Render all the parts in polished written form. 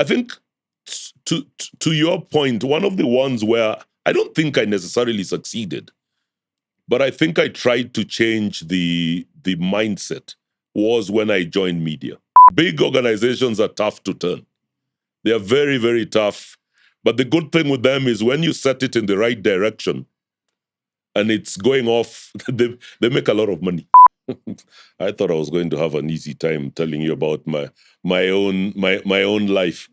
I think to your point, one of the ones where I don't think I necessarily succeeded, but I think I tried to change the mindset was when I joined media. Big organizations are tough to turn. They are very, very tough. But the good thing with them is when you set it in the right direction and it's going off, they make a lot of money. I thought I was going to have an easy time telling you about my own life.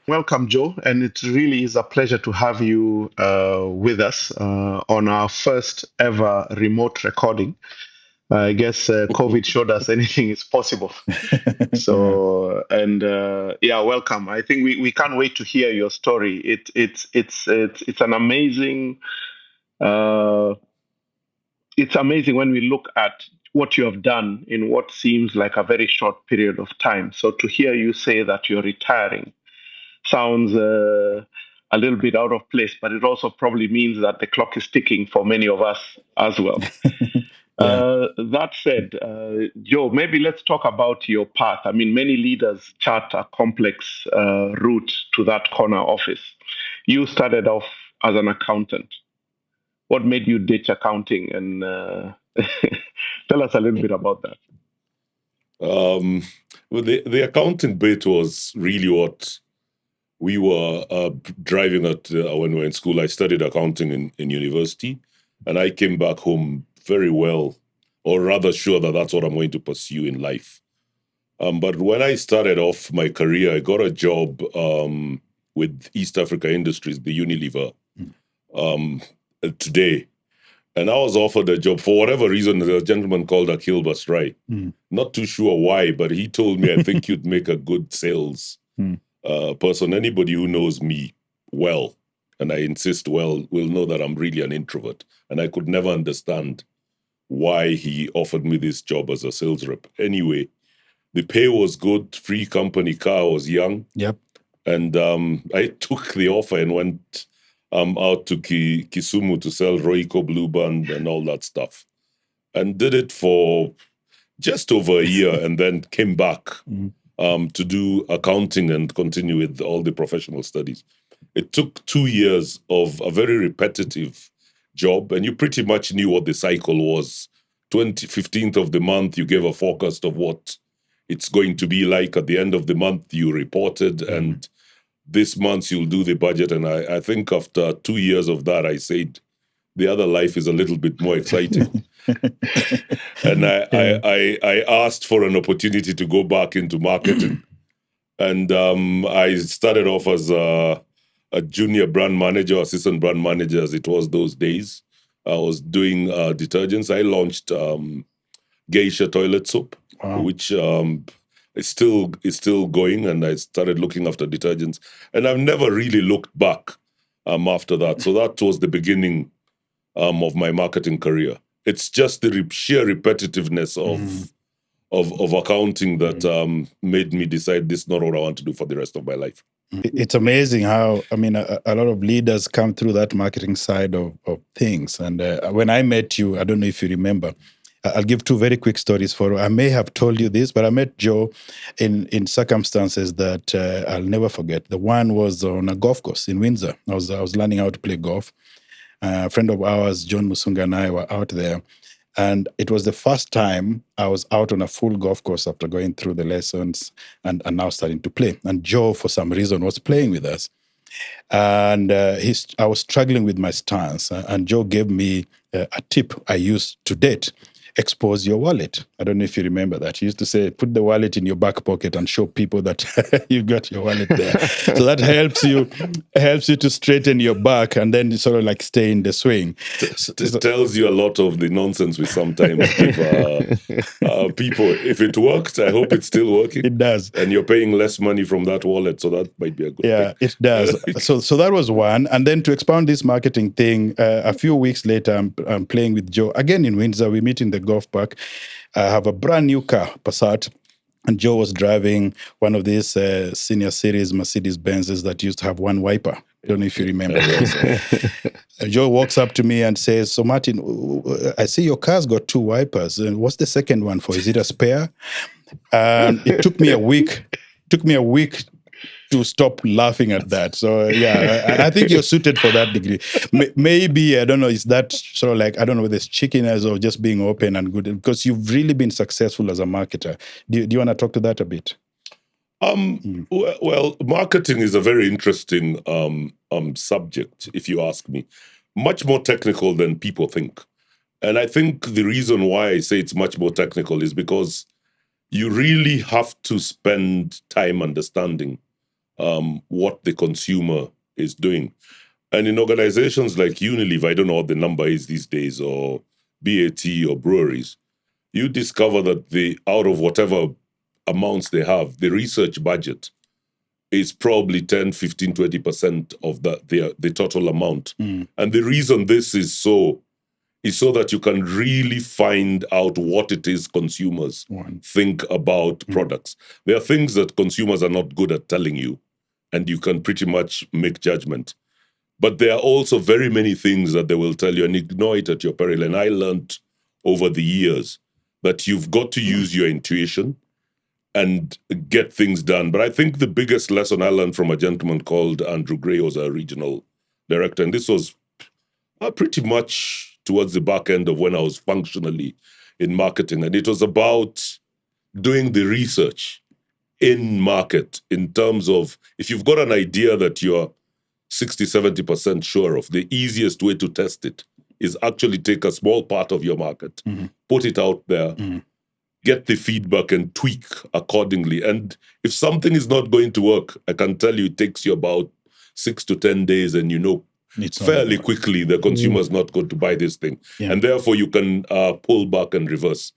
Welcome, Joe, and it really is a pleasure to have you with us on our first ever remote recording. I guess COVID showed us anything is possible. So, and yeah, welcome. I think we can't wait to hear your story. It's an amazing. It's amazing when we look at what you have done in what seems like a very short period of time. So to hear you say that you're retiring sounds a little bit out of place, but it also probably means that the clock is ticking for many of us as well. That said, Joe, maybe let's talk about your path. I mean, many leaders chart a complex route to that corner office. You started off as an accountant. What made you ditch accounting? And tell us a little bit about that. Well, the accounting bit was really what we were driving at when we were in school. I studied accounting in university, and I came back home very well, or rather sure that that's what I'm going to pursue in life. But when I started off my career, I got a job with East Africa Industries, the Unilever, today. And I was offered a job for whatever reason. There's a gentleman called Akil Basrai. Not too sure why, but he told me, I think you'd make a good sales person. Anybody who knows me well, and I insist well, will know that I'm really an introvert. And I could never understand why he offered me this job as a sales rep. Anyway, the pay was good, free company car, I was young. Yep. And I took the offer and went out to Kisumu to sell Royco Blue Band and all that stuff. And did it for just over a year and then came back to do accounting and continue with all the professional studies. It took 2 years of a very repetitive job, and you pretty much knew what the cycle was. 15th of the month, you gave a forecast of what it's going to be like. At the end of the month, you reported, and this month you'll do the budget. And I think after 2 years of that, I said, the other life is a little bit more exciting. And I asked for an opportunity to go back into marketing. And I started off as a junior brand manager, assistant brand manager, as it was those days. I was doing detergents. I launched Geisha toilet soap, which is still going. And I started looking after detergents. And I've never really looked back after that. So that was the beginning of my marketing career. It's just the sheer repetitiveness of accounting that made me decide this is not what I want to do for the rest of my life. It's amazing how, I mean, a lot of leaders come through that marketing side of things. And when I met you, I don't know if you remember, I'll give two very quick stories for you. I may have told you this, but I met Joe in circumstances that I'll never forget. The one was on a golf course in Windsor. I was learning how to play golf. A friend of ours, John Musunga, and I were out there. And it was the first time I was out on a full golf course after going through the lessons and now starting to play. And Joe, for some reason, was playing with us. And I was struggling with my stance. And Joe gave me a tip I use to date. Expose your wallet. I don't know if you remember that. He used to say, put the wallet in your back pocket and show people that you got your wallet there. So that helps you to straighten your back and then sort of like stay in the swing. It tells you a lot of the nonsense we sometimes give people. If it worked, I hope it's still working. It does. And you're paying less money from that wallet, so that might be a good thing. Yeah, it does. So that was one. And then to expound this marketing thing, a few weeks later, I'm playing with Joe again in Windsor. We meet in the golf park. I have a brand new car, Passat. and Joe was driving one of these senior series Mercedes Benzes that used to have one wiper. I don't know if you remember those. Joe walks up to me and says, "So Martin, I see your car's got two wipers. And what's the second one for? Is it a spare?" And it took me a week. To stop laughing at that. So yeah, I think you're suited for that degree. Maybe, I don't know, is that sort of like, I don't know whether it's chickiness or just being open and good, because you've really been successful as a marketer. Do you want to talk to that a bit? Well, marketing is a very interesting subject, if you ask me. Much more technical than people think. And I think the reason why I say it's much more technical is because you really have to spend time understanding what the consumer is doing. And in organizations like Unilever, I don't know what the number is these days, or BAT or breweries, you discover that out of whatever amounts they have, the research budget is probably 10, 15, 20% of the total amount. And the reason this is so that you can really find out what it is consumers think about products. There are things that consumers are not good at telling you, and you can pretty much make judgment. But there are also very many things that they will tell you and ignore it at your peril. And I learned over the years that you've got to use your intuition and get things done. But I think the biggest lesson I learned from a gentleman called Andrew Gray, who was a regional director, and this was pretty much towards the back end of when I was functionally in marketing. And it was about doing the research in market in terms of, if you've got an idea that you're 60, 70% sure of, the easiest way to test it is actually take a small part of your market, put it out there, get the feedback and tweak accordingly. And if something is not going to work, I can tell you it takes you about 6 to 10 days, and it's fairly quickly the consumer is not going to buy this thing. And therefore you can pull back and reverse.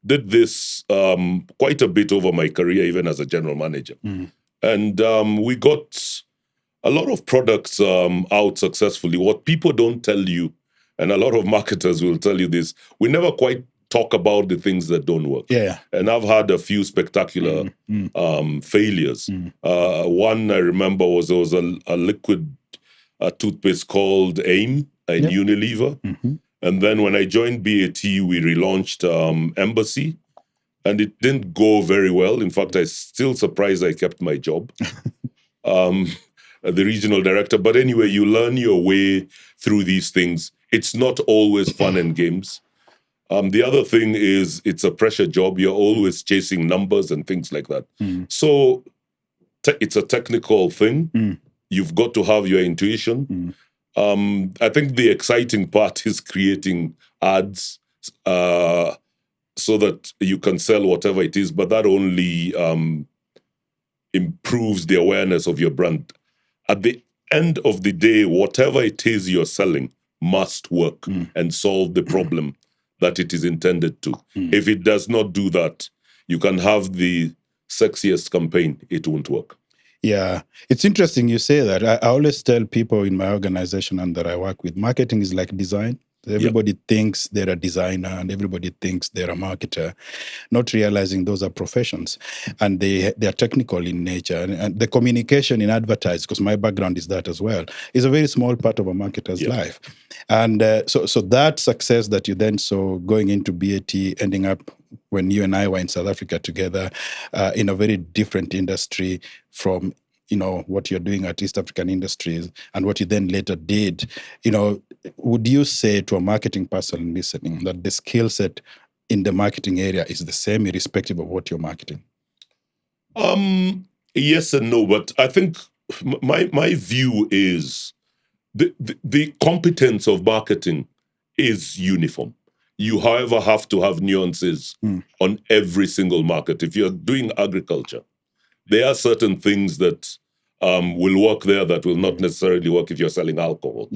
Did this quite a bit over my career, even as a general manager. And we got a lot of products out successfully. What people don't tell you, and a lot of marketers will tell you this, we never quite talk about the things that don't work. And I've had a few spectacular failures. One I remember was there was a liquid toothpaste called AIM in Unilever. And then when I joined BAT, we relaunched Embassy, and it didn't go very well. In fact, I'm still surprised I kept my job, the regional director. But anyway, you learn your way through these things. It's not always fun and games. The other thing is it's a pressure job. You're always chasing numbers and things like that. So it's a technical thing. You've got to have your intuition. I think the exciting part is creating ads so that you can sell whatever it is, but that only improves the awareness of your brand. At the end of the day, whatever it is you're selling must work and solve the problem that it is intended to. If it does not do that, you can have the sexiest campaign, it won't work. Yeah, it's interesting you say that. I always tell people in my organization and that I work with, marketing is like design. Everybody thinks they're a designer and everybody thinks they're a marketer, not realizing those are professions and they are technical in nature. And the communication in advertising, because my background is that as well, is a very small part of a marketer's life. And so that success that you then saw going into BAT, ending up when you and I were in South Africa together in a very different industry from what you're doing at East African Industries and what you then later did, would you say to a marketing person listening that the skill set in the marketing area is the same irrespective of what you're marketing? Yes and no, but I think my view is the competence of marketing is uniform. You, however, have to have nuances on every single market. If you're doing agriculture, there are certain things that will work there that will not necessarily work if you're selling alcohol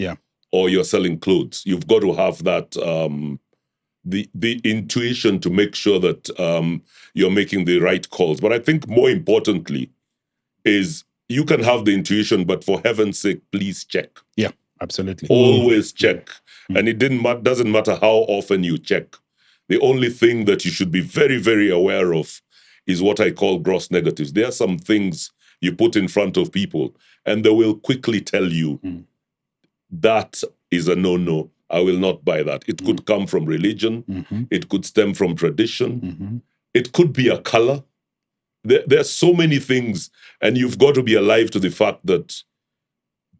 or you're selling clothes. You've got to have that the intuition to make sure that you're making the right calls. But I think more importantly is you can have the intuition, but for heaven's sake, please check. Yeah, absolutely. Always check. And it doesn't matter how often you check. The only thing that you should be very, very aware of is what I call gross negatives. There are some things you put in front of people, and they will quickly tell you that is a no-no. I will not buy that. It could come from religion. It could stem from tradition. It could be a color. There are so many things, and you've got to be alive to the fact that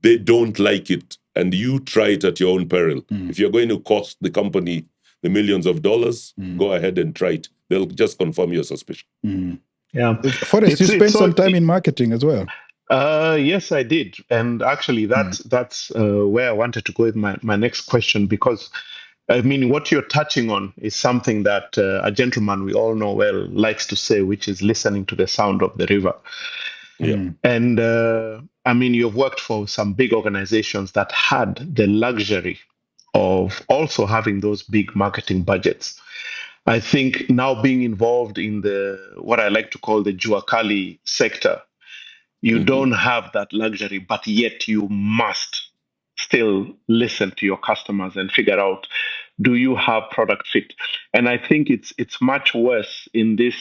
they don't like it, and you try it at your own peril. If you're going to cost the company the millions of dollars, go ahead and try it. They'll just confirm your suspicion. Yeah, Forrest, you spent some time in marketing as well. Yes, I did, and actually, that's where I wanted to go with my next question, because I mean, what you're touching on is something that a gentleman we all know well likes to say, which is listening to the sound of the river. Yeah. And I mean, you've worked for some big organizations that had the luxury of also having those big marketing budgets. I think now being involved in the what I like to call the Juakali sector, you don't have that luxury, but yet you must still listen to your customers and figure out, do you have product fit? And I think it's much worse in this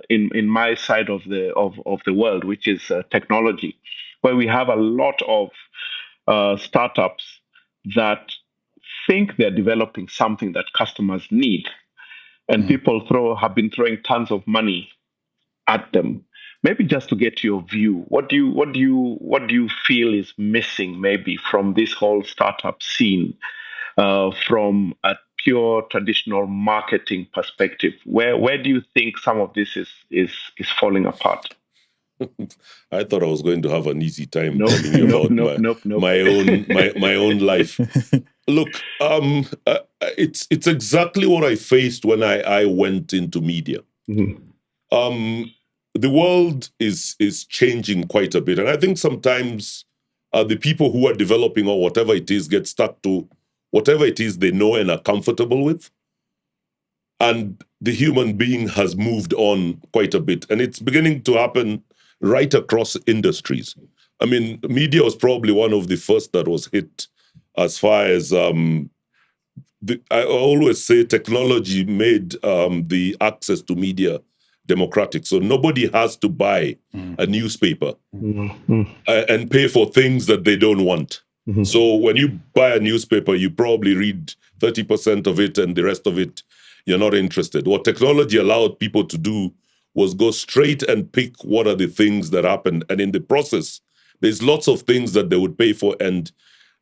in my side of the world, which is technology, where we have a lot of startups that think they're developing something that customers need, and people have been throwing tons of money at them. Maybe just to get your view, what do you feel is missing maybe from this whole startup scene, from a pure traditional marketing perspective? Where do you think some of this is falling apart? I thought I was going to have an easy time Nope, telling you about nope. my own life. Look, it's exactly what I faced when I went into media. The world is changing quite a bit, and I think sometimes the people who are developing or whatever it is get stuck to whatever it is they know and are comfortable with, and the human being has moved on quite a bit, and it's beginning to happen right across industries. I mean, media was probably one of the first that was hit as far as I always say technology made the access to media democratic. So nobody has to buy a newspaper and pay for things that they don't want. So when you buy a newspaper, you probably read 30% of it, and the rest of it, you're not interested. What technology allowed people to do was go straight and pick what are the things that happened. And in the process, there's lots of things that they would pay for. And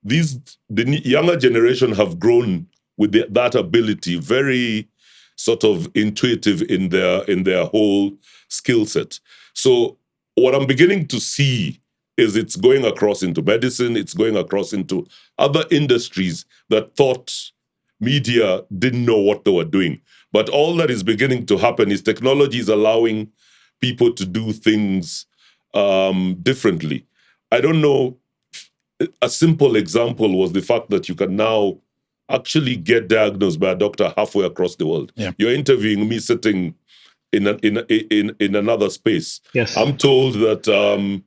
the younger generation have grown with that ability, very sort of intuitive in their whole skill set. So what I'm beginning to see is it's going across into medicine, it's going across into other industries that thought media didn't know what they were doing. But all that is beginning to happen is technology is allowing people to do things differently. I don't know, a simple example was the fact that you can now actually get diagnosed by a doctor halfway across the world. Yeah. You're interviewing me sitting in another space. Yes. I'm told that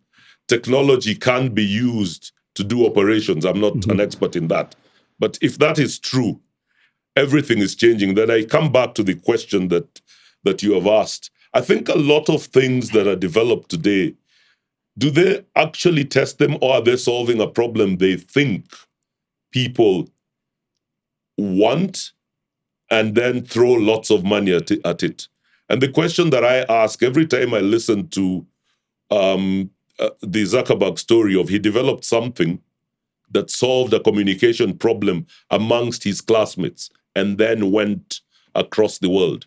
technology can be used to do operations. I'm not an expert in that. But if that is true, everything is changing. Then I come back to the question that you have asked. I think a lot of things that are developed today, do they actually test them, or are they solving a problem they think people want and then throw lots of money at it? And the question that I ask every time I listen to the Zuckerberg story of he developed something that solved a communication problem amongst his classmates and then went across the world.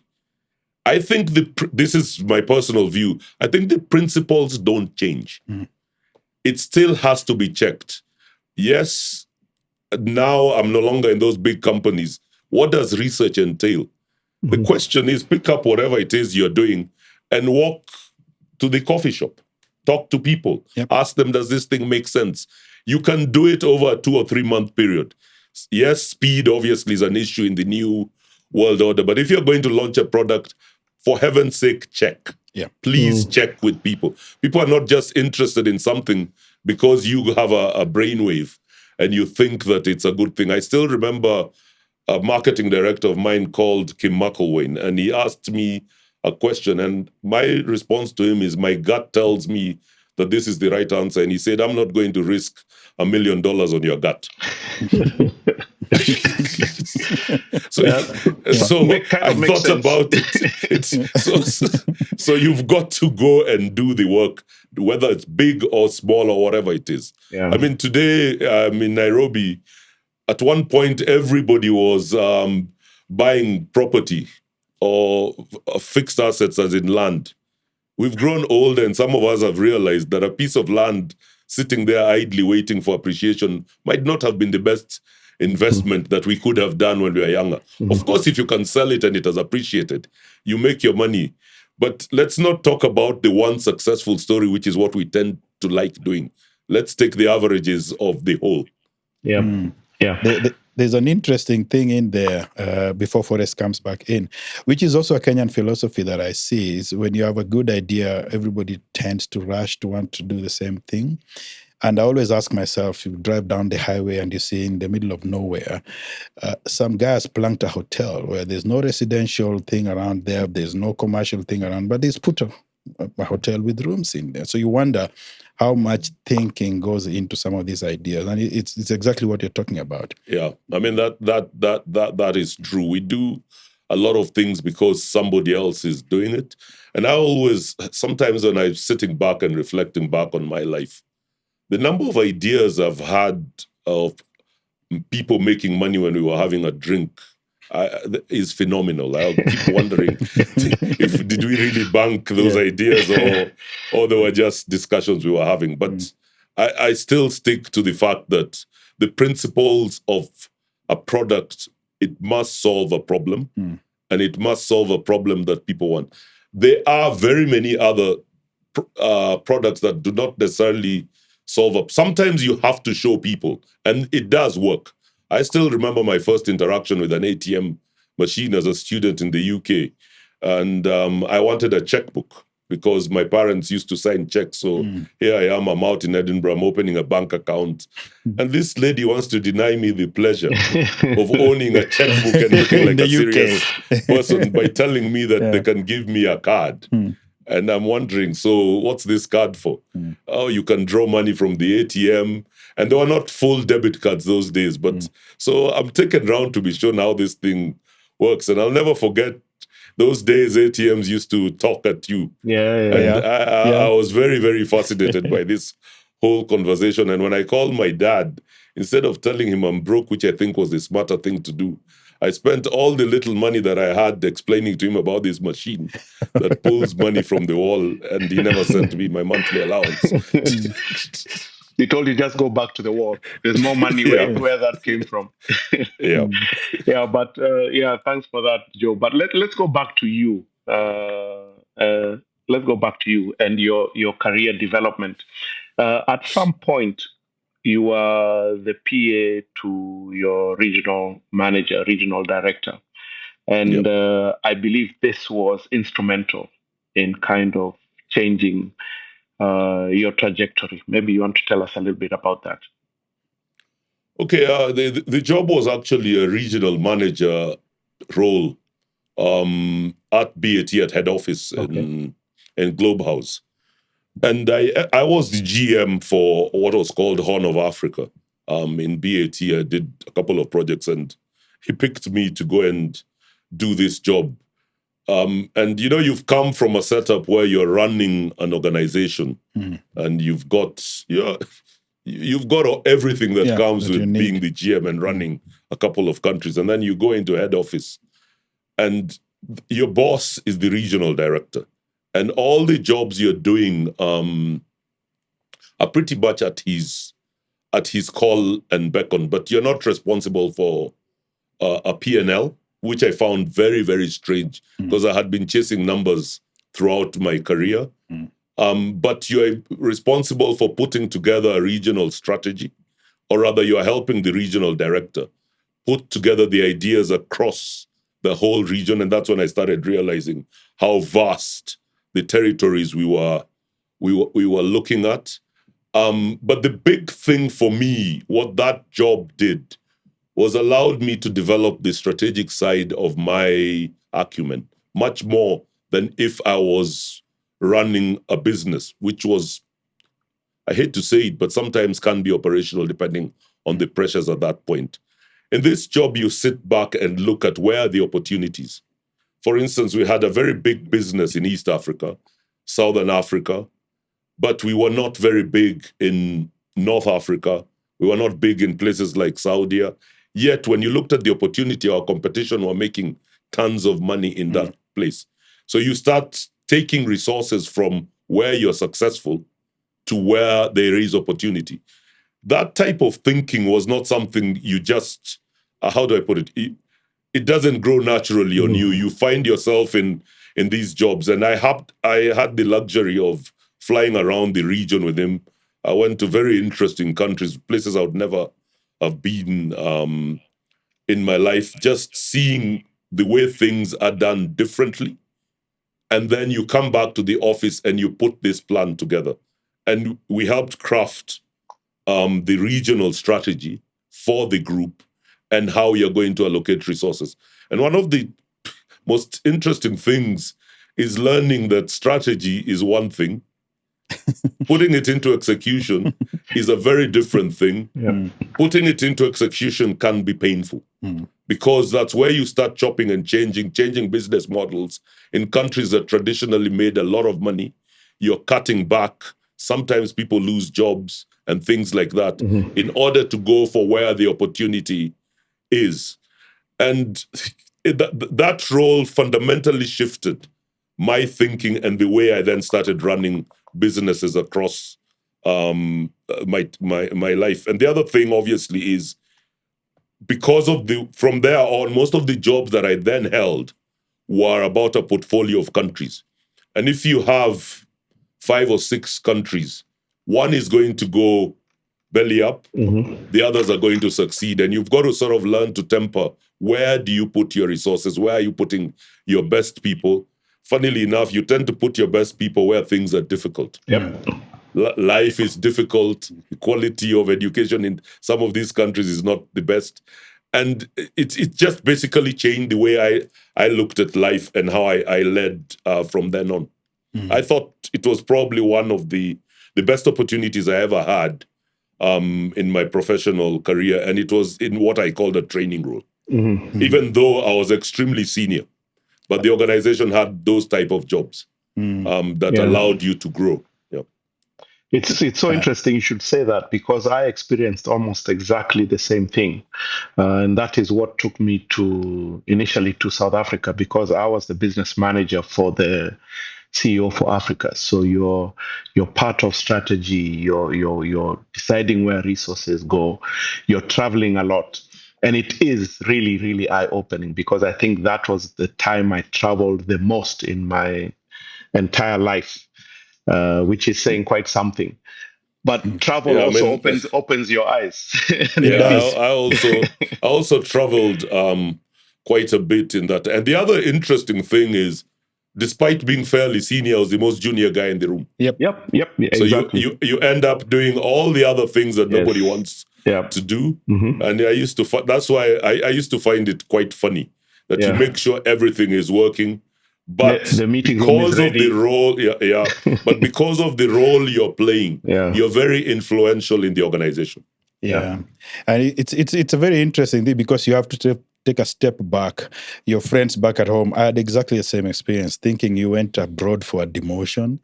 I think this is my personal view. I think the principles don't change. It still has to be checked. Yes, now I'm no longer in those big companies. What does research entail? The question is, pick up whatever it is you're doing and walk to the coffee shop. Talk to people. Yep. Ask them, does this thing make sense? You can do it over a 2 or 3 month period. Yes, speed obviously is an issue in the new world order. But if you're going to launch a product, for heaven's sake, check. Yeah. Please check with people. People are not just interested in something because you have a brainwave and you think that it's a good thing. I still remember a marketing director of mine called Kim McElwain, and he asked me a question. And my response to him is, my gut tells me that this is the right answer. And he said, I'm not going to risk $1 million on your gut. So, I makes thought sense. about it. So you've got to go and do the work, whether it's big or small or whatever it is. Yeah. I mean, today in Nairobi, at one point, everybody was buying property or fixed assets, as in land. We've grown old, and some of us have realized that a piece of land sitting there idly waiting for appreciation might not have been the best investment that we could have done when we were younger. Of course, if you can sell it and it has appreciated, you make your money. But let's not talk about the one successful story, which is what we tend to like doing. Let's take the averages of the whole. Yeah. Yeah. There's an interesting thing in there before Forrest comes back in, which is also a Kenyan philosophy that I see, is when you have a good idea, everybody tends to rush to want to do the same thing. And I always ask myself, you drive down the highway and you see in the middle of nowhere, some guy has plunked a hotel where there's no residential thing around there, there's no commercial thing around, but he's put a hotel with rooms in there. So you wonder how much thinking goes into some of these ideas, and it's exactly what you're talking about. Yeah, I mean that is true. We do a lot of things because somebody else is doing it, and I always, sometimes when I'm sitting back and reflecting back on my life, the number of ideas I've had of people making money when we were having a drink is phenomenal. I'll keep wondering if did we really bank those ideas or they were just discussions we were having. But I still stick to the fact that the principles of a product, it must solve a problem, and it must solve a problem that people want. There are very many other products that do not necessarily solve up. Sometimes you have to show people, and it does work. I still remember my first interaction with an ATM machine as a student in the UK, and I wanted a checkbook because my parents used to sign checks. So here I am, I'm out in Edinburgh, I'm opening a bank account, and this lady wants to deny me the pleasure of owning a checkbook and looking like a serious person by telling me that they can give me a card. And I'm wondering, so what's this card for? Oh, you can draw money from the ATM. And they were not full debit cards those days. But so I'm taken round to be shown how this thing works. And I'll never forget those days ATMs used to talk at you. I was very, very fascinated by this whole conversation. And when I called my dad, instead of telling him I'm broke, which I think was the smarter thing to do, I spent all the little money that I had explaining to him about this machine that pulls money from the wall, and he never sent me my monthly allowance. He told you just go back to the wall. There's more money where that came from. But thanks for that, Joe. But let's go back to you. Let's go back to you and your career development. At some point, you were the PA to your regional manager, regional director. And I believe this was instrumental in kind of changing your trajectory. Maybe you want to tell us a little bit about that. Okay, the job was actually a regional manager role at BAT at head office in Globe House. And I was the GM for what was called Horn of Africa. In BAT, I did a couple of projects, and he picked me to go and do this job. And you've come from a setup where you're running an organization, and you've got everything that comes with being the GM and running a couple of countries, and then you go into head office, and your boss is the regional director. And all the jobs you're doing are pretty much at his call and beckon, but you're not responsible for a P&L, which I found very, very strange because I had been chasing numbers throughout my career. But you're responsible for putting together a regional strategy, or rather you are helping the regional director put together the ideas across the whole region. And that's when I started realizing how vast the territories we were looking at. But the big thing for me, what that job did, was allowed me to develop the strategic side of my acumen much more than if I was running a business, which was, I hate to say it, but sometimes can be operational depending on the pressures at that point. In this job, you sit back and look at where are the opportunities. For instance, we had a very big business in East Africa, Southern Africa, but we were not very big in North Africa. We were not big in places like Saudi. Yet, when you looked at the opportunity, our competition were making tons of money in that place. So you start taking resources from where you're successful to where there is opportunity. That type of thinking was not something you just, how do I put it? It doesn't grow naturally on you. You find yourself in these jobs. And I had the luxury of flying around the region with him. I went to very interesting countries, places I would never have been in my life, just seeing the way things are done differently. And then you come back to the office and you put this plan together. And we helped craft the regional strategy for the group and how you're going to allocate resources. And one of the most interesting things is learning that strategy is one thing. Putting it into execution is a very different thing. Putting it into execution can be painful because that's where you start chopping and changing business models in countries that traditionally made a lot of money. You're cutting back. Sometimes people lose jobs and things like that in order to go for where the opportunity is. And that role fundamentally shifted my thinking and the way I then started running businesses across my life. And the other thing, obviously, is because of from there on, most of the jobs that I then held were about a portfolio of countries. And if you have 5 or 6 countries, one is going to go belly up, the others are going to succeed. And you've got to sort of learn to temper, where do you put your resources? Where are you putting your best people? Funnily enough, you tend to put your best people where things are difficult. Life is difficult. The quality of education in some of these countries is not the best. And it just basically changed the way I looked at life and how I led from then on. I thought it was probably one of the best opportunities I ever had in my professional career. And it was in what I called a training role. Even though I was extremely senior, but the organization had those type of jobs that allowed you to grow. It's so interesting you should say that, because I experienced almost exactly the same thing. And that is what took me initially to South Africa, because I was the business manager for the CEO for Africa. So you're part of strategy, you're deciding where resources go, you're traveling a lot. And it is really, really eye-opening, because I think that was the time I traveled the most in my entire life. Which is saying quite something. But travel also opens your eyes. I also traveled quite a bit in that. And the other interesting thing is, despite being fairly senior, I was the most junior guy in the room. Yep. So Exactly. you end up doing all the other things that nobody wants to do. And I used to that's why I used to find it quite funny that you make sure everything is working. But the meeting because room is of the role, but because of the role you're playing, you're very influential in the organization. And it's a very interesting thing, because you have to take a step back. Your friends back at home, I had exactly the same experience, thinking you went abroad for a demotion,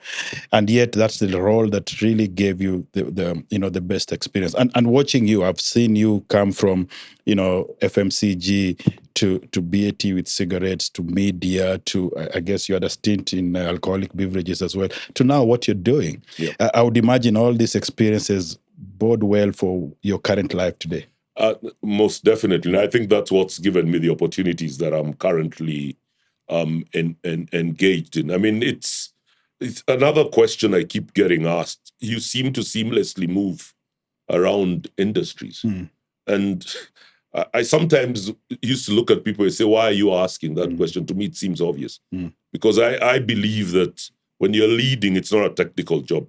and yet that's the role that really gave you the best experience. And watching you, I've seen you come from FMCG to BAT with cigarettes, to media, to I guess you had a stint in alcoholic beverages as well, to now what you're doing. I would imagine all these experiences bode well for your current life today. Most definitely. And I think that's what's given me the opportunities that I'm currently engaged in. I mean, it's another question I keep getting asked. You seem to seamlessly move around industries. And I sometimes used to look at people and say, why are you asking that question? To me, it seems obvious. Because I believe that when you're leading, it's not a technical job.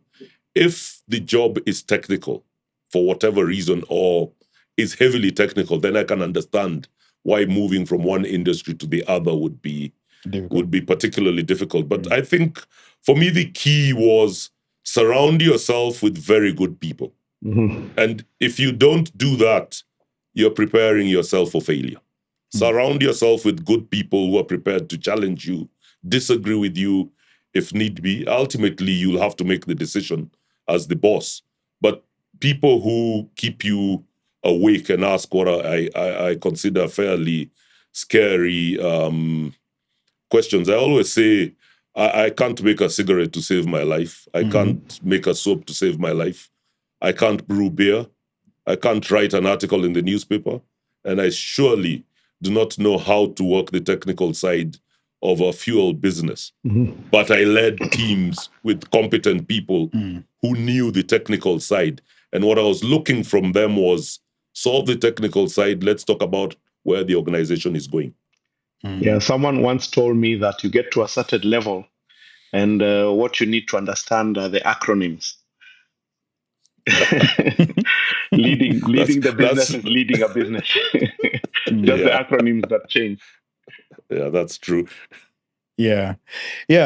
If the job is technical for whatever reason, or is heavily technical, then I can understand why moving from one industry to the other would be would be particularly difficult. But I think for me, the key was surround yourself with very good people. And if you don't do that, you're preparing yourself for failure. Surround yourself with good people who are prepared to challenge you, disagree with you if need be. Ultimately, you'll have to make the decision as the boss. But people who keep you awake and ask what I consider fairly scary questions. I always say, I can't make a cigarette to save my life. I can't make a soap to save my life. I can't brew beer. I can't write an article in the newspaper. And I surely do not know how to work the technical side of a fuel business. But I led teams with competent people who knew the technical side. And what I was looking from them was solve the technical side. Let's talk about where the organization is going. Yeah, someone once told me that you get to a certain level, and what you need to understand are the acronyms. leading the business is leading a business. Just the acronyms that change. Yeah, that's true. Yeah.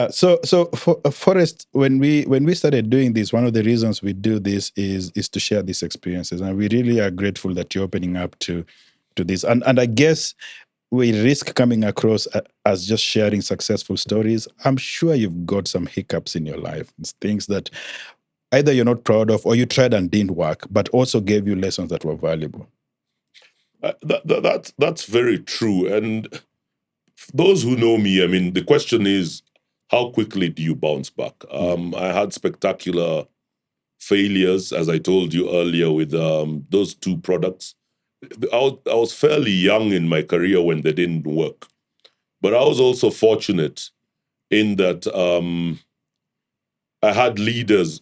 So for Forrest, when we started doing this, one of the reasons we do this is to share these experiences, and we really are grateful that you're opening up to this. And I guess we risk coming across as just sharing successful stories. I'm sure you've got some hiccups in your life, things that either you're not proud of or you tried and didn't work, but also gave you lessons that were valuable. That's very true. And those who know me, I mean, the question is, how quickly do you bounce back? I had spectacular failures, as I told you earlier, with those two products. I was fairly young in my career when they didn't work. But I was also fortunate in that I had leaders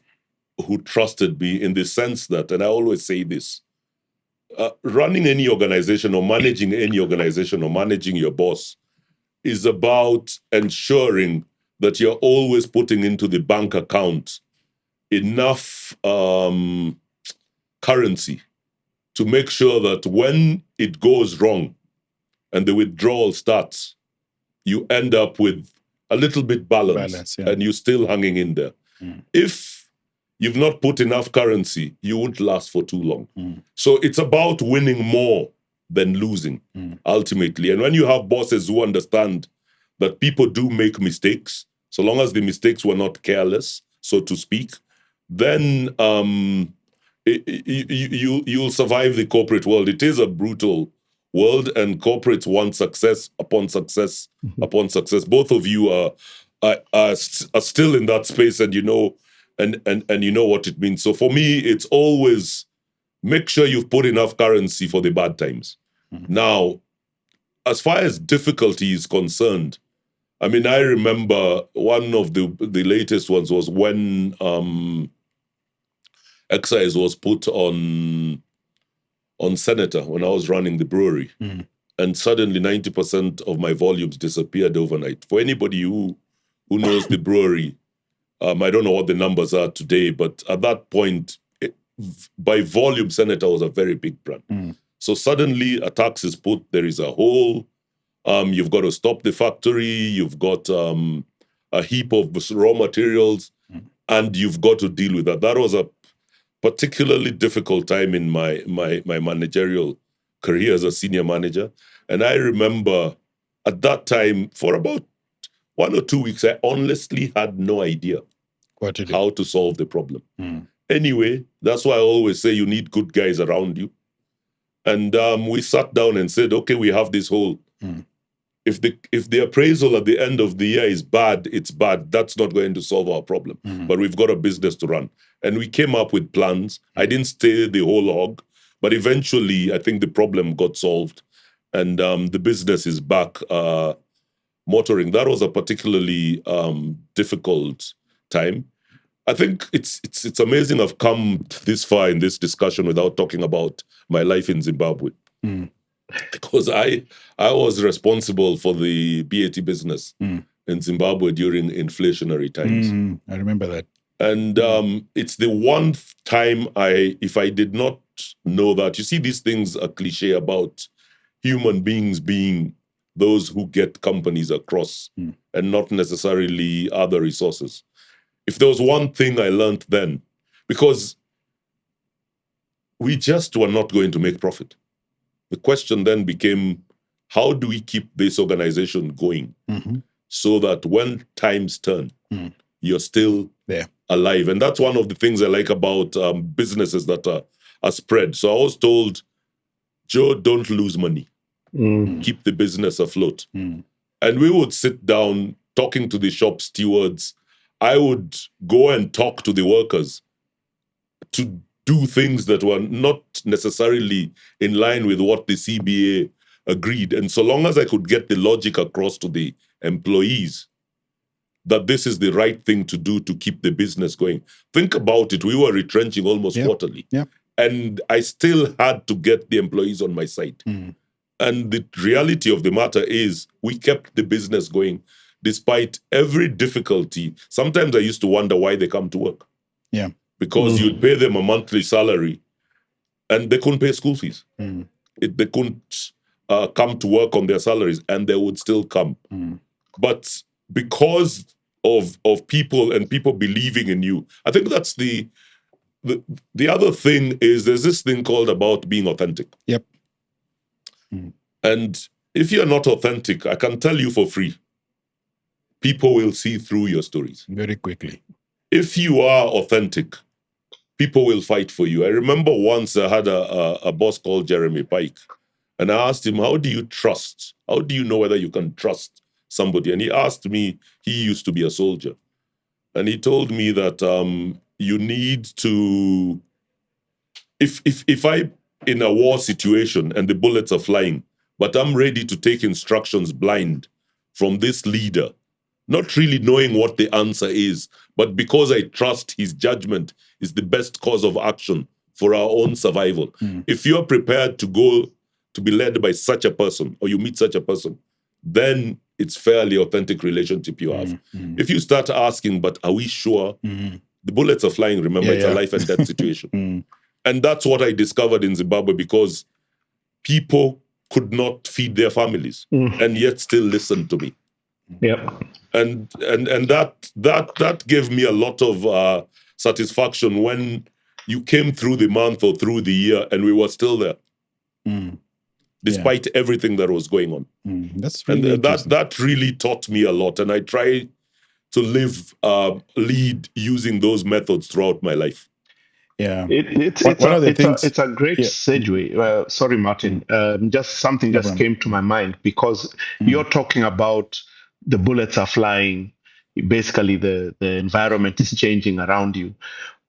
who trusted me in the sense that, and I always say this, running any organization or managing any organization or managing your boss is about ensuring that you're always putting into the bank account enough currency to make sure that when it goes wrong and the withdrawal starts, you end up with a little bit balance and you're still hanging in there. If you've not put enough currency, you won't last for too long. So it's about winning more than losing, ultimately. And when you have bosses who understand that people do make mistakes, so long as the mistakes were not careless, so to speak, then you'll survive the corporate world. It is a brutal world, and corporates want success upon success upon success. Both of you are still in that space, and you know, and you know what it means. So for me, it's always make sure you've put enough currency for the bad times. Now, as far as difficulty is concerned, I mean, I remember one of the latest ones was when excise was put on Senator when I was running the brewery. And suddenly 90% of my volumes disappeared overnight. For anybody who knows the brewery, I don't know what the numbers are today, but at that point, by volume, Senator was a very big brand. So suddenly a tax is put, there is a hole, you've got to stop the factory, you've got a heap of raw materials, and you've got to deal with that. That was a particularly difficult time in my managerial career as a senior manager. And I remember at that time, for about 1 or 2 weeks, I honestly had no idea how to solve the problem. Anyway, that's why I always say you need good guys around you. And we sat down and said, okay, we have this whole... If the appraisal at the end of the year is bad, it's bad. That's not going to solve our problem. But we've got a business to run. And we came up with plans. I didn't stay the whole hog, but eventually I think the problem got solved. And the business is back motoring. That was a particularly difficult time. I think it's amazing I've come this far in this discussion without talking about my life in Zimbabwe. Because I was responsible for the BAT business in Zimbabwe during inflationary times. I remember that. And it's the one time if I did not know that, you see, these things are cliche about human beings being those who get companies across and not necessarily other resources. If there was one thing I learned then, because we just were not going to make profit. The question then became, how do we keep this organization going so that when times turn, you're still alive? And that's one of the things I like about businesses that are spread. So I was told, Joe, don't lose money. Keep the business afloat. And we would sit down talking to the shop stewards. I would go and talk to the workers to do things that were not necessarily in line with what the CBA agreed. And so long as I could get the logic across to the employees that this is the right thing to do to keep the business going. Think about it. We were retrenching almost quarterly. And I still had to get the employees on my side. And the reality of the matter is we kept the business going despite every difficulty. Sometimes I used to wonder why they come to work. Because you'd pay them a monthly salary and they couldn't pay school fees. They couldn't come to work on their salaries, and they would still come. But because of people and people believing in you, I think that's the other thing is there's this thing called about being authentic. And if you're not authentic, I can tell you for free, people will see through your stories. Very quickly. If you are authentic, people will fight for you. I remember once I had a boss called Jeremy Pike, and I asked him, how do you trust? How do you know whether you can trust somebody? And he asked me, he used to be a soldier. And he told me that you need to, if I'm in a war situation and the bullets are flying, but I'm ready to take instructions blind from this leader, not really knowing what the answer is, but because I trust his judgment is the best course of action for our own survival. If you're prepared to go to be led by such a person, or you meet such a person, then it's fairly authentic relationship you have. If you start asking, but are we sure? The bullets are flying, remember, it's a life and death situation. And that's what I discovered in Zimbabwe, because people could not feed their families and yet still listen to me. And that gave me a lot of satisfaction when you came through the month or through the year and we were still there, despite everything that was going on. That's really and that really taught me a lot, and I try to lead using those methods throughout my life. It's a great segue. Sorry, Martin. Just something came to my mind, because you're talking about the bullets are flying. Basically, the environment is changing around you.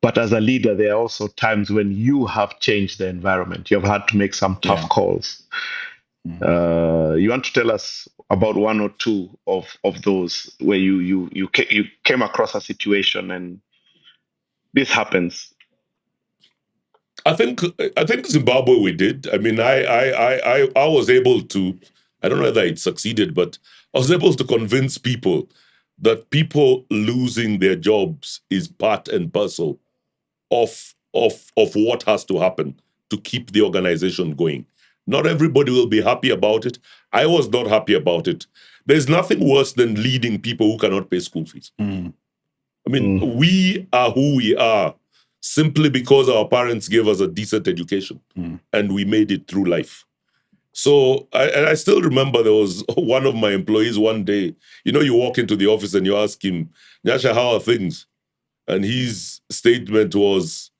But as a leader, there are also times when you have changed the environment. You've had to make some tough calls. You want to tell us about one or two of those where you came across a situation and this happens? I think Zimbabwe we did. I mean, I was able to, I don't know whether it succeeded, but I was able to convince people that people losing their jobs is part and parcel of what has to happen to keep the organization going. Not everybody will be happy about it. I was not happy about it. There's nothing worse than leading people who cannot pay school fees. I mean, we are who we are simply because our parents gave us a decent education and we made it through life. So I still remember there was one of my employees one day, you walk into the office and you ask him, Nyasha, how are things? And his statement was,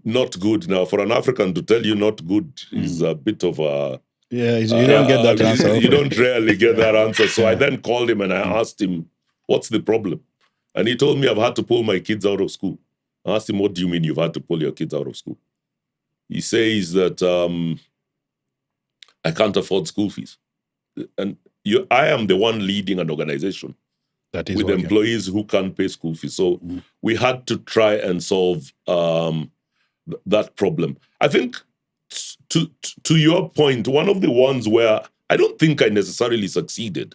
not good. Now, for an African to tell you not good is a bit of a... you don't get that answer. You don't rarely get that answer. So I then called him and I asked him, what's the problem? And he told me I've had to pull my kids out of school. I asked him, what do you mean you've had to pull your kids out of school? He says that I can't afford school fees. And I am the one leading an organization with employees who can't pay school fees. So we had to try and solve that problem. I think, to your point, one of the ones where I don't think I necessarily succeeded,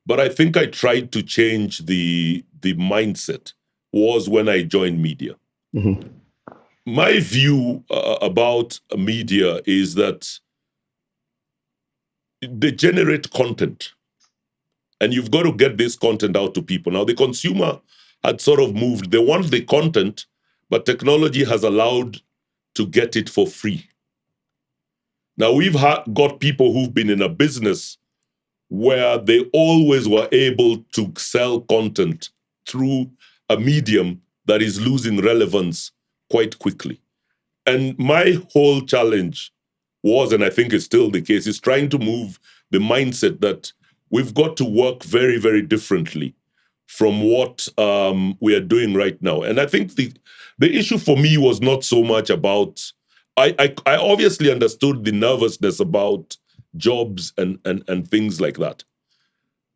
but I think I tried to change the mindset, was when I joined media. My view about media is that they generate content. And you've got to get this content out to people. Now, the consumer had sort of moved. They want the content, but technology has allowed to get it for free. Now, we've got people who've been in a business where they always were able to sell content through a medium that is losing relevance quite quickly. And my whole challenge was, and I think it's still the case, is trying to move the mindset that we've got to work very, very differently from what we are doing right now. And I think the issue for me was not so much about, I obviously understood the nervousness about jobs and things like that.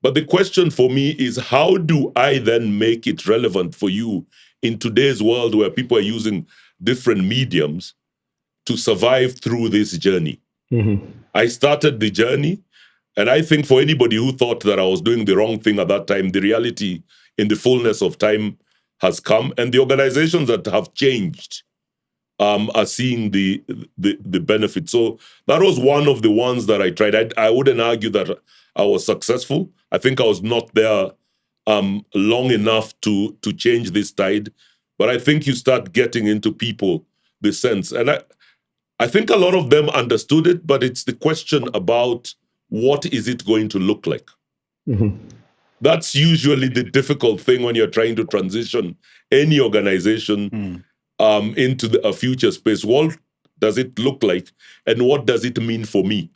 But the question for me is, how do I then make it relevant for you in today's world where people are using different mediums to survive through this journey? Mm-hmm. I started the journey, and I think for anybody who thought that I was doing the wrong thing at that time, the reality in the fullness of time has come, and the organizations that have changed are seeing the benefit. So that was one of the ones that I tried. I wouldn't argue that I was successful. I think I was not there long enough to change this tide, but I think you start getting into people the sense, and I think a lot of them understood it, but it's the question about what is it going to look like. Mm-hmm. That's usually the difficult thing when you're trying to transition any organization into a future space. What does it look like, and what does it mean for me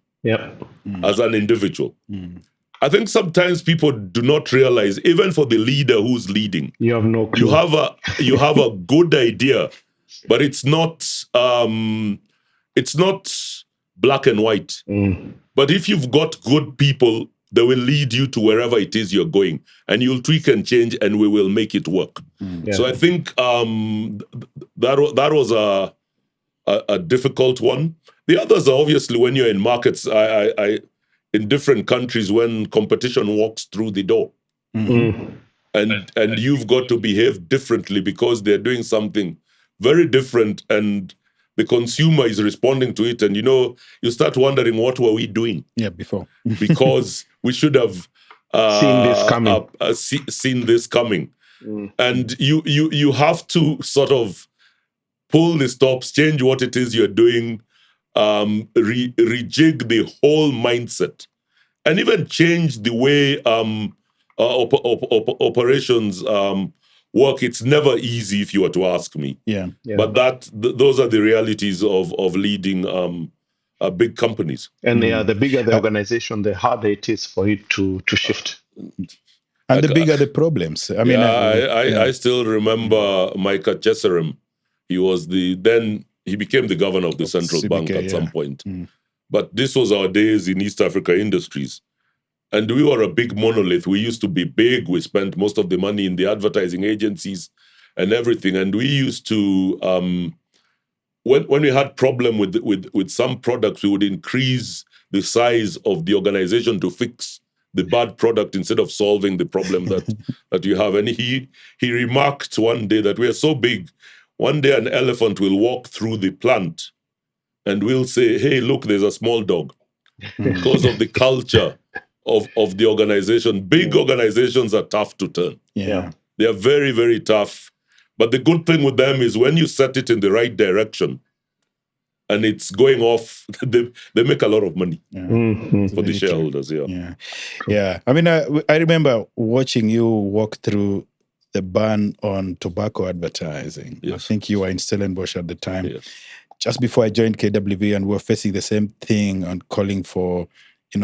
as an individual? I think sometimes people do not realize, even for the leader who's leading, you have no clue. You have a good idea, but it's not black and white. But if you've got good people, they will lead you to wherever it is you're going, and you'll tweak and change, and we will make it work. So I think that was a difficult one. The others are obviously when you're in markets, I in different countries, when competition walks through the door, and you've got to behave differently because they're doing something very different, and the consumer is responding to it, and you start wondering, what were we doing before? Because we should have seen this coming. Seen this coming. And you have to sort of pull the stops, change what it is you're doing, rejig the whole mindset, and even change the way operations work. It's never easy, if you were to ask me. But those are the realities of leading big companies. And the bigger the organization, the harder it is for it to shift. And the bigger the problems. I mean, I still remember Micah Cheserem. He became the governor of the central bank at some point. But this was our days in East Africa Industries. And we were a big monolith. We used to be big. We spent most of the money in the advertising agencies and everything. And we used to, when we had problem with some products, we would increase the size of the organization to fix the bad product instead of solving the problem that you have. And he remarked one day that we are so big, one day an elephant will walk through the plant and we'll say, hey, look, there's a small dog. Because of the culture of the organization. Big organizations are tough to turn. They are very, very tough. But the good thing with them is when you set it in the right direction and it's going off, they make a lot of money for the shareholders. I mean, I remember watching you walk through the ban on tobacco advertising. I think you were in Stellenbosch at the time. Just before I joined KWV, and we were facing the same thing and calling for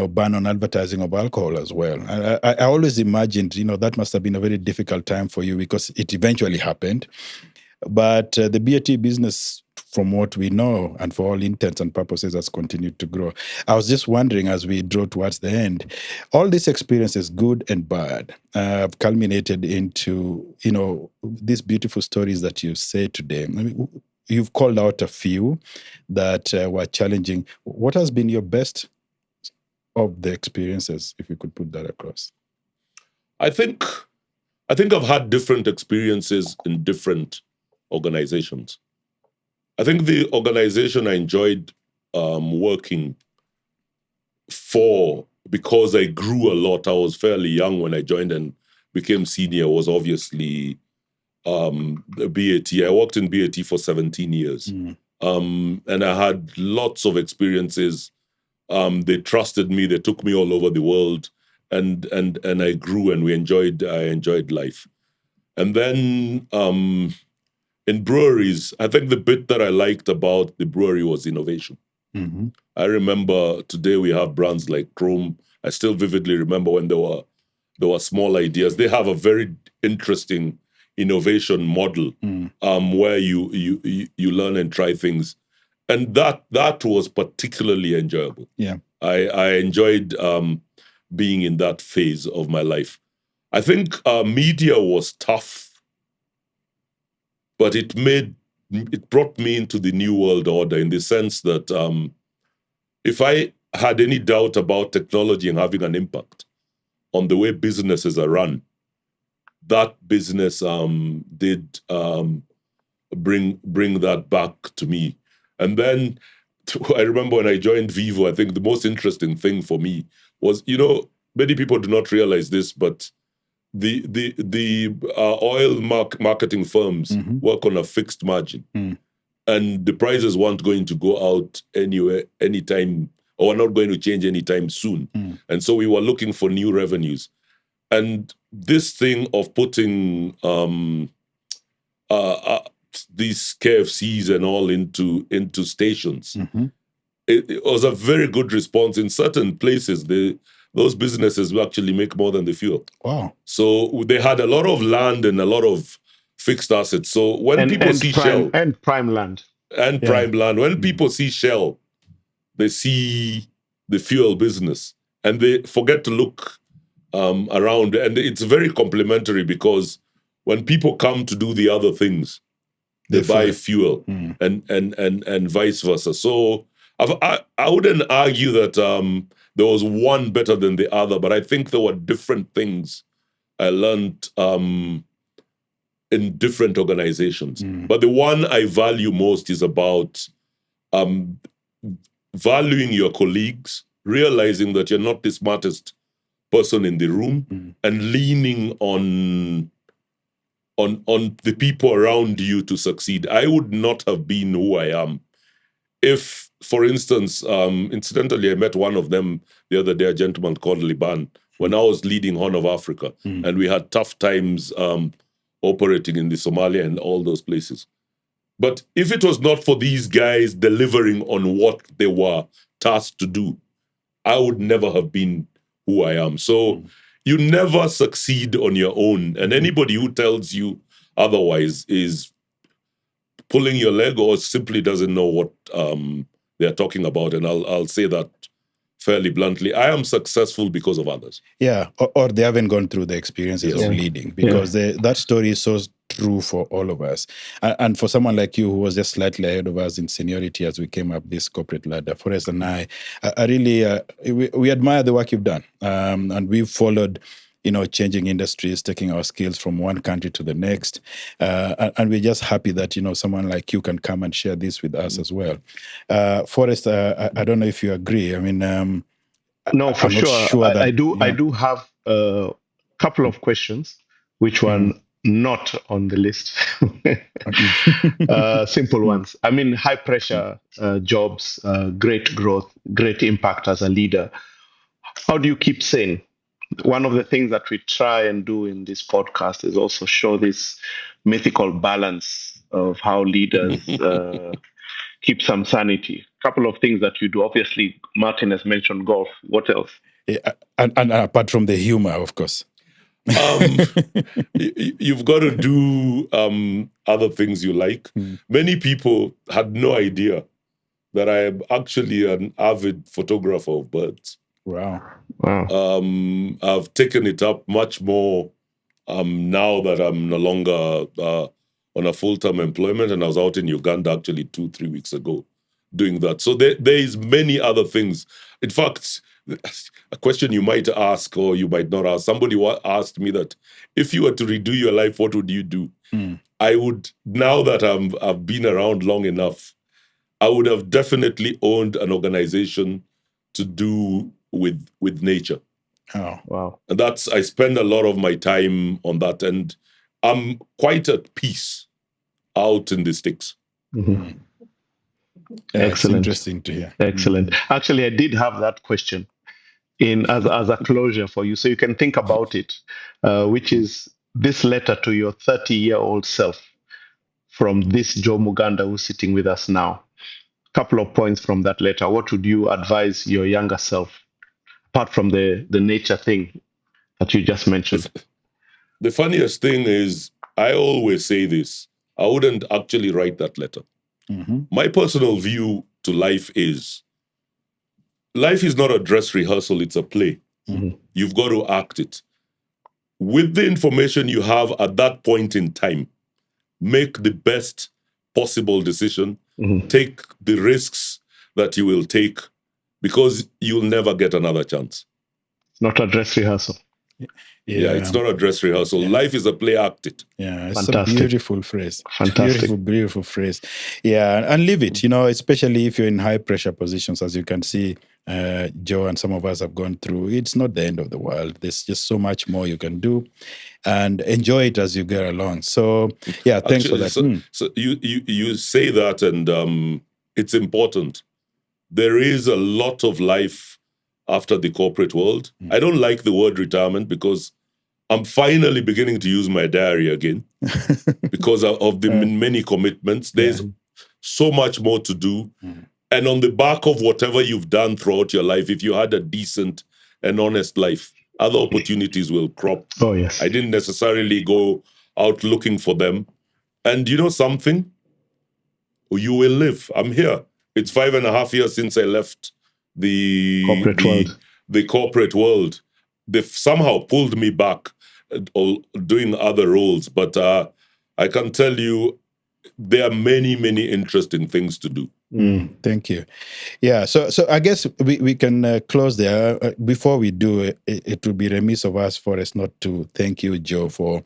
ban on advertising of alcohol as well. I always imagined, that must have been a very difficult time for you because it eventually happened. But the BAT business, from what we know, and for all intents and purposes, has continued to grow. I was just wondering, as we draw towards the end, all these experiences, good and bad, have culminated into, these beautiful stories that you say today. I mean, you've called out a few that were challenging. What has been your best of the experiences, if you could put that across? I think I've had different experiences in different organizations. I think the organization I enjoyed working because I grew a lot. I was fairly young when I joined and became senior. Was obviously BAT. I worked in BAT for 17 years, and I had lots of experiences. They trusted me. They took me all over the world, and I grew, and I enjoyed life. And then in breweries, I think the bit that I liked about the brewery was innovation. Mm-hmm. I remember today we have brands like Chrome. I still vividly remember when there were small ideas. They have a very interesting innovation model where you learn and try things, and that was particularly enjoyable. Yeah, I enjoyed being in that phase of my life. I think media was tough, but it brought me into the new world order in the sense that if I had any doubt about technology and having an impact on the way businesses are run, that business did bring that back to me. And then I remember when I joined Vivo, I think the most interesting thing for me was, many people do not realize this, but the oil marketing firms work on a fixed margin, and the prices weren't going to go out anywhere, anytime, or are not going to change anytime soon. And so we were looking for new revenues. And this thing of putting these KFCs and all into stations, it was a very good response. In certain places, those businesses will actually make more than the fuel. Wow. So they had a lot of land and a lot of fixed assets. So when people see Shell and prime land and prime land, when people see Shell, they see the fuel business and they forget to look around. And it's very complementary because when people come to do the other things, they buy fuel and vice versa. So I wouldn't argue that there was one better than the other, but I think there were different things I learned in different organizations. But the one I value most is about valuing your colleagues, realizing that you're not the smartest person in the room, and leaning on the people around you to succeed. I would not have been who I am if, for instance, incidentally, I met one of them the other day, a gentleman called Liban, when I was leading Horn of Africa, and we had tough times operating in the Somalia and all those places. But if it was not for these guys delivering on what they were tasked to do, I would never have been who I am. So you never succeed on your own. And anybody who tells you otherwise is pulling your leg or simply doesn't know what they're talking about. And I'll say that fairly bluntly. I am successful because of others. Yeah, or they haven't gone through the experiences of leading, because that story is so true for all of us. And for someone like you who was just slightly ahead of us in seniority as we came up this corporate ladder, Forrest and I really, we admire the work you've done. And we've followed changing industries, taking our skills from one country to the next. And we're just happy that, someone like you can come and share this with us as well. Forrest, I don't know if you agree. I mean, no, for sure. I do have a couple of questions, which were not on the list. Simple ones. I mean, high pressure jobs, great growth, great impact as a leader. How do you keep sane? One of the things that we try and do in this podcast is also show this mythical balance of how leaders keep some sanity. A couple of things that you do. Obviously, Martin has mentioned golf. What else? Yeah, and apart from the humor, of course. You've got to do other things you like. Many people had no idea that I am actually an avid photographer of birds. Wow. I've taken it up much more now that I'm no longer on a full-time employment, and I was out in Uganda actually 2-3 weeks ago doing that. So there is many other things. In fact, a question you might ask or you might not ask. Somebody asked me that if you were to redo your life, what would you do? I would, now that I've been around long enough, I would have definitely owned an organization to do with nature. Oh, Wow. And I spend a lot of my time on that, and I'm quite at peace out in the sticks. Mhm. yeah, it's Excellent. interesting to hear. Excellent. Actually, I did have that question in as a closure for you, so you can think about it, which is this letter to your 30-year-old self from this Joe Muganda who's sitting with us now. Couple of points from that letter. What would you advise your younger self, apart from the nature thing that you just mentioned? The funniest thing is, I always say this, I wouldn't actually write that letter. My personal view to life is not a dress rehearsal, it's a play. You've got to act it. With the information you have at that point in time, make the best possible decision, take the risks that you will take, because you'll never get another chance. It's not a dress rehearsal. Yeah, it's not a dress rehearsal. Yeah. Life is a play acted. Yeah, it's Fantastic. a beautiful phrase. Fantastic. Beautiful phrase. Yeah, and live it, especially if you're in high pressure positions, as you can see, Joe and some of us have gone through. It's not the end of the world. There's just so much more you can do, and enjoy it as you go along. So, yeah, thanks for that. So you say that, and it's important. There is a lot of life after the corporate world. I don't like the word retirement, because I'm finally beginning to use my diary again because of the many commitments. There's so much more to do. And on the back of whatever you've done throughout your life, if you had a decent and honest life, other opportunities will crop. Oh, yes. I didn't necessarily go out looking for them. And you know something? You will live. I'm here. It's 5.5 years since I left the corporate world. They've somehow pulled me back doing other roles, but I can tell you there are many, many interesting things to do. Thank you. Yeah, so I guess we can close there. Before we do, it would be remiss of us for us not to thank you, Joe, for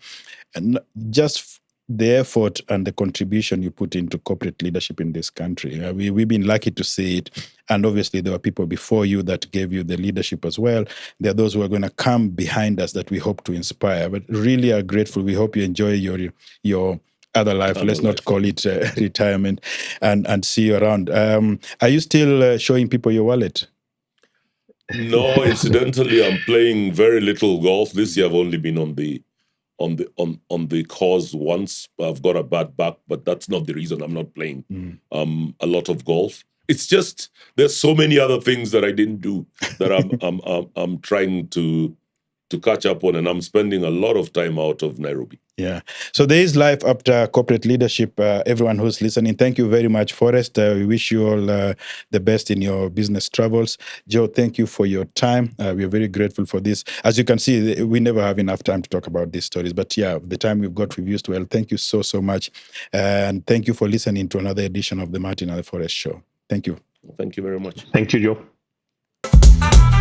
just the effort and the contribution you put into corporate leadership in this country. We've been lucky to see it. And obviously, there were people before you that gave you the leadership as well. There are those who are going to come behind us that we hope to inspire. But really are grateful. We hope you enjoy your other life. Let's not call it retirement, and see you around. Are you still showing people your wallet? No, incidentally, I'm playing very little golf. This year I've only been on the course once. I've got a bad back, but that's not the reason I'm not playing a lot of golf. It's just there's so many other things that I didn't do that I'm trying to catch up on, and I'm spending a lot of time out of Nairobi. Yeah. So there is life after corporate leadership. Everyone who's listening, thank you very much, Forrest. We wish you all the best in your business travels. Joe, thank you for your time. We are very grateful for this. As you can see, we never have enough time to talk about these stories. But yeah, the time we've got, we've used well. Thank you so much. And thank you for listening to another edition of the Martin and the Forrest Show. Thank you. Thank you very much. Thank you, Joe.